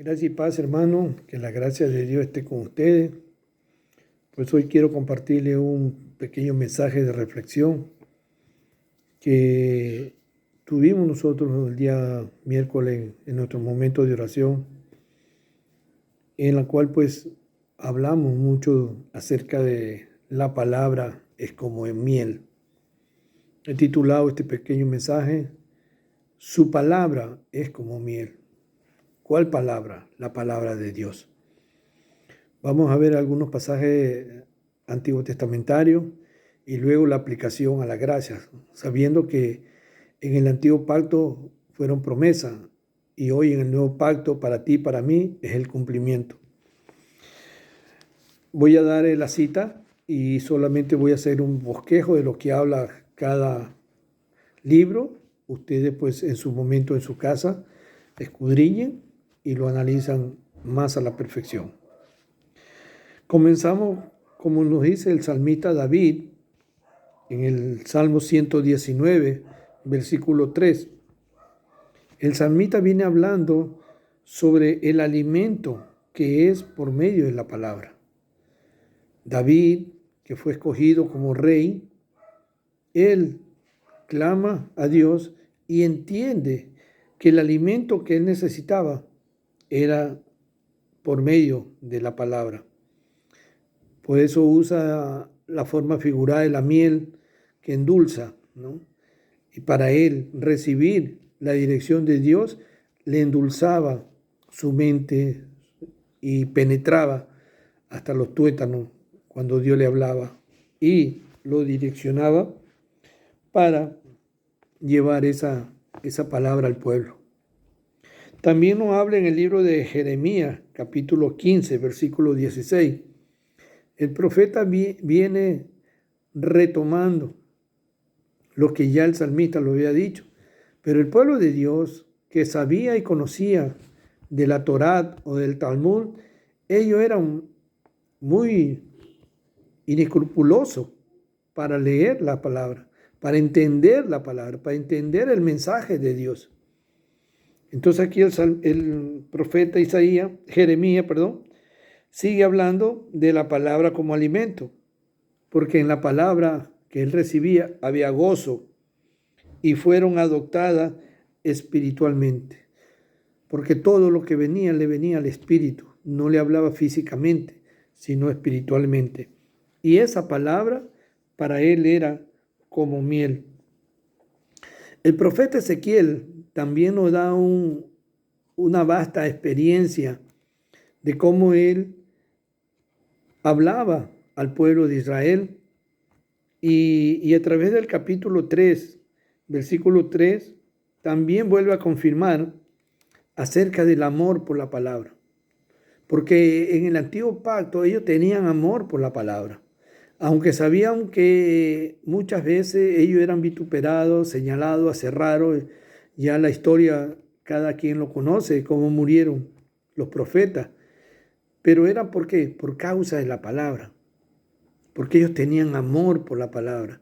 Gracias y paz, hermano, que la gracia de Dios esté con ustedes. Pues hoy quiero compartirle un pequeño mensaje de reflexión que tuvimos nosotros el día miércoles en nuestro momento de oración, en la cual pues hablamos mucho acerca de la palabra es como en miel. He titulado este pequeño mensaje, su palabra es como miel. ¿Cuál palabra? La palabra de Dios. Vamos a ver algunos pasajes antiguos testamentarios y luego la aplicación a la gracia, sabiendo que en el antiguo pacto fueron promesas y hoy en el nuevo pacto para ti y para mí es el cumplimiento. Voy a dar la cita y solamente voy a hacer un bosquejo de lo que habla cada libro. Ustedes pues en su momento en su casa escudriñen y lo analizan más a la perfección. Comenzamos, como nos dice el salmista David, en el Salmo 119, versículo 3. El salmista viene hablando sobre el alimento que es por medio de la palabra. David, que fue escogido como rey, él clama a Dios y entiende que el alimento que él necesitaba era por medio de la palabra. Por eso usa la forma figurada de la miel que endulza, ¿no? Y para él recibir la dirección de Dios le endulzaba su mente y penetraba hasta los tuétanos cuando Dios le hablaba y lo direccionaba para llevar esa palabra al pueblo. También nos habla en el libro de Jeremías, capítulo 15, versículo 16. El profeta viene retomando lo que ya el salmista lo había dicho, pero el pueblo de Dios que sabía y conocía de la Torá o del Talmud, ellos eran muy inescrupulosos para leer la palabra, para entender la palabra, para entender el mensaje de Dios. Entonces aquí el profeta Jeremías, sigue hablando de la palabra como alimento, porque en la palabra que él recibía había gozo y fueron adoptadas espiritualmente, porque todo lo que venía le venía al espíritu, no le hablaba físicamente, sino espiritualmente. Y esa palabra para él era como miel. El profeta Ezequiel también nos da una vasta experiencia de cómo él hablaba al pueblo de Israel y a través del capítulo 3, versículo 3, también vuelve a confirmar acerca del amor por la palabra. Porque en el antiguo pacto ellos tenían amor por la palabra, aunque sabían que muchas veces ellos eran vituperados, señalados, aserrados. Ya la historia cada quien lo conoce, cómo murieron los profetas. Pero era ¿por qué? Por causa de la palabra. Porque ellos tenían amor por la palabra.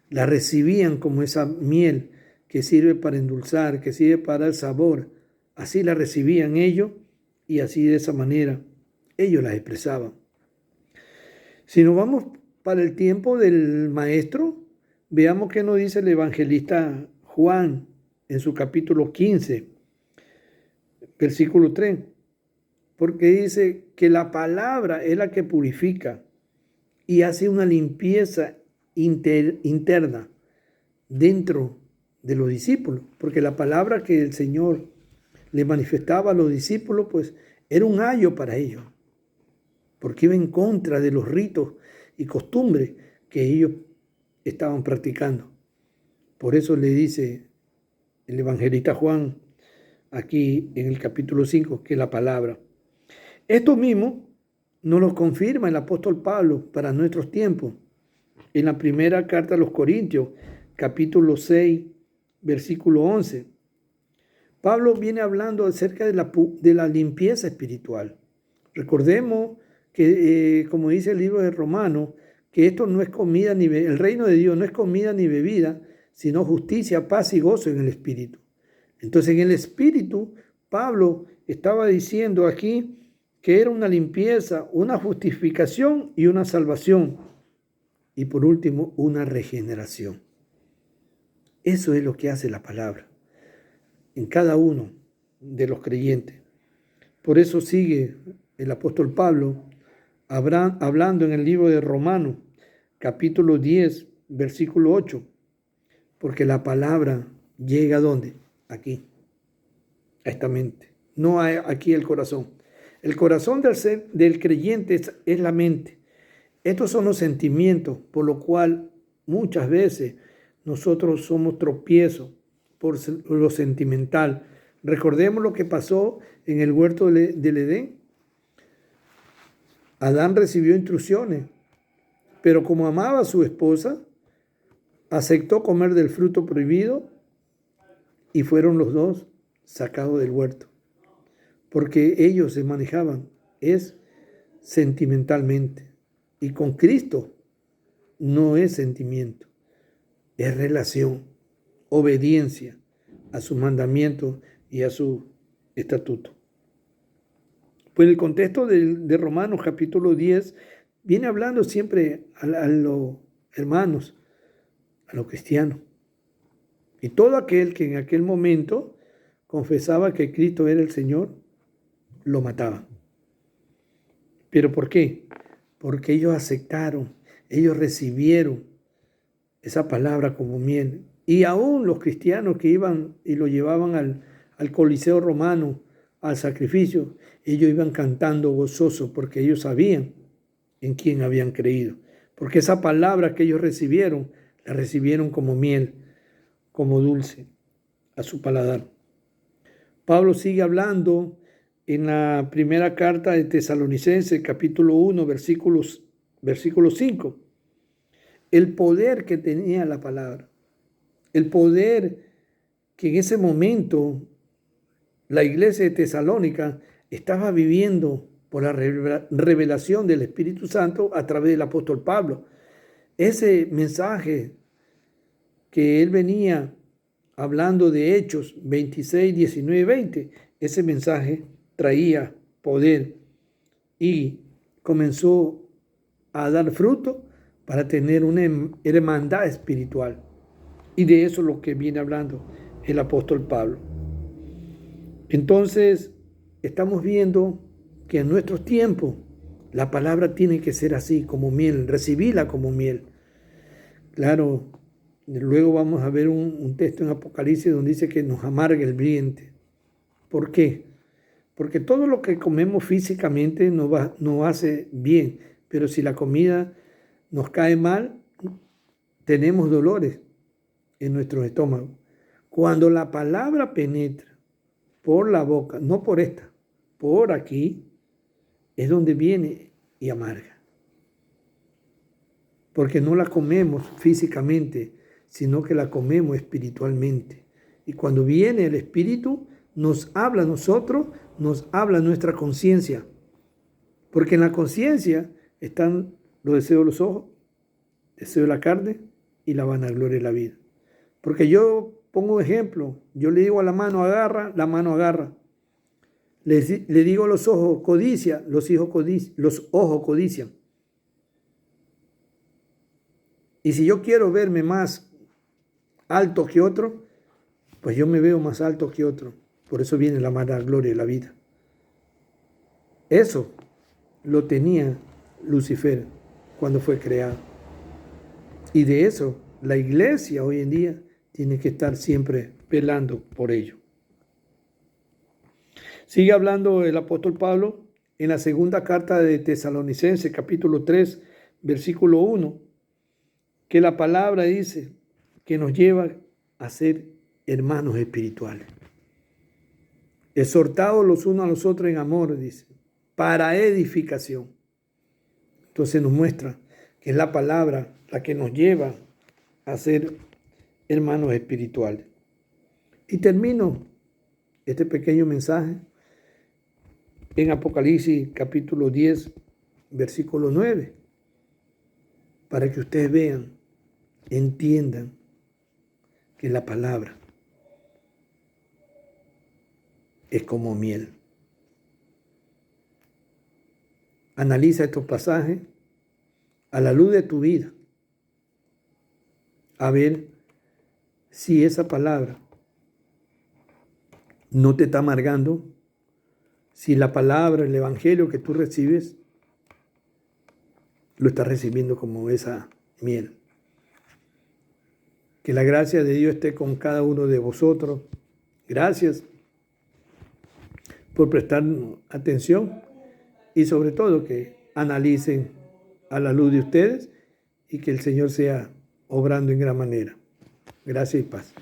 La recibían como esa miel que sirve para endulzar, que sirve para el sabor. Así la recibían ellos y así de esa manera ellos la expresaban. Si nos vamos para el tiempo del maestro, veamos qué nos dice el evangelista Juan en su capítulo 15, versículo 3. Porque dice que la palabra es la que purifica y hace una limpieza interna dentro de los discípulos. Porque la palabra que el Señor le manifestaba a los discípulos, pues era un ayo para ellos. Porque iba en contra de los ritos y costumbres que ellos estaban practicando. Por eso le dice el evangelista Juan aquí en el capítulo 5 que la palabra. Esto mismo nos lo confirma el apóstol Pablo para nuestros tiempos. En la primera carta a los Corintios, capítulo 6, versículo 11. Pablo viene hablando acerca de la limpieza espiritual. Recordemos que, como dice el libro de Romanos, que esto no es comida ni bebida, el reino de Dios no es comida ni bebida, sino justicia, paz y gozo en el espíritu. Entonces en el espíritu, Pablo estaba diciendo aquí que era una limpieza, una justificación y una salvación. Y por último, una regeneración. Eso es lo que hace la palabra en cada uno de los creyentes. Por eso sigue el apóstol Pablo hablando en el libro de Romanos, capítulo 10, versículo 8, porque la palabra llega ¿a dónde? Aquí, a esta mente, no aquí el corazón. El corazón del creyente es la mente. Estos son los sentimientos, por lo cual muchas veces nosotros somos tropiezos por lo sentimental. Recordemos lo que pasó en el huerto del Edén. Adán recibió instrucciones, pero como amaba a su esposa, aceptó comer del fruto prohibido y fueron los dos sacados del huerto, porque ellos se manejaban sentimentalmente. Y con Cristo no es sentimiento, es relación, obediencia a sus mandamientos y a su estatuto. Pues el contexto de Romanos capítulo 10 viene hablando siempre a los hermanos, a los cristianos. Y todo aquel que en aquel momento confesaba que Cristo era el Señor, lo mataban. ¿Pero por qué? Porque ellos aceptaron, ellos recibieron esa palabra como miel. Y aún los cristianos que iban y lo llevaban al Coliseo romano, al sacrificio, ellos iban cantando gozosos porque ellos sabían en quién habían creído. Porque esa palabra que ellos recibieron, la recibieron como miel, como dulce a su paladar. Pablo sigue hablando en la primera carta de Tesalonicenses, capítulo 1, versículo 5. El poder que tenía la palabra, el poder que en ese momento la iglesia de Tesalónica estaba viviendo por la revelación del Espíritu Santo a través del apóstol Pablo. Ese mensaje que él venía hablando de Hechos 26, 19, 20, ese mensaje traía poder y comenzó a dar fruto para tener una hermandad espiritual. Y de eso es lo que viene hablando el apóstol Pablo. Entonces, estamos viendo que en nuestros tiempos la palabra tiene que ser así, como miel, recibirla como miel. Claro, luego vamos a ver un texto en Apocalipsis donde dice que nos amarga el vientre. ¿Por qué? Porque todo lo que comemos físicamente nos hace bien, pero si la comida nos cae mal, tenemos dolores en nuestro estómago. Cuando la palabra penetra por la boca, no por esta, por aquí, es donde viene y amarga. Porque no la comemos físicamente, sino que la comemos espiritualmente. Y cuando viene el Espíritu, nos habla a nosotros, nos habla nuestra conciencia. Porque en la conciencia están los deseos de los ojos, deseo de la carne y la vanagloria de la vida. Porque yo pongo un ejemplo, yo le digo a la mano agarra, la mano agarra. Le digo a los ojos codicia, los ojos codician. Y si yo quiero verme más alto que otro, pues yo me veo más alto que otro. Por eso viene la vanagloria de la vida. Eso lo tenía Lucifer cuando fue creado. Y de eso la iglesia hoy en día tiene que estar siempre velando por ello. Sigue hablando el apóstol Pablo en la segunda carta de Tesalonicenses, capítulo 3, versículo 1, que la palabra dice que nos lleva a ser hermanos espirituales. Exhortados los unos a los otros en amor, dice, para edificación. Entonces nos muestra que es la palabra la que nos lleva a ser hermanos espirituales. Y termino este pequeño mensaje en Apocalipsis capítulo 10, versículo 9, para que ustedes vean, entiendan que la palabra es como miel. Analiza estos pasajes a la luz de tu vida, a ver si esa palabra no te está amargando, si la palabra, el evangelio que tú recibes, lo estás recibiendo como esa miel. Que la gracia de Dios esté con cada uno de vosotros. Gracias por prestar atención y sobre todo que analicen a la luz de ustedes y que el Señor sea obrando en gran manera. Gracias y paz.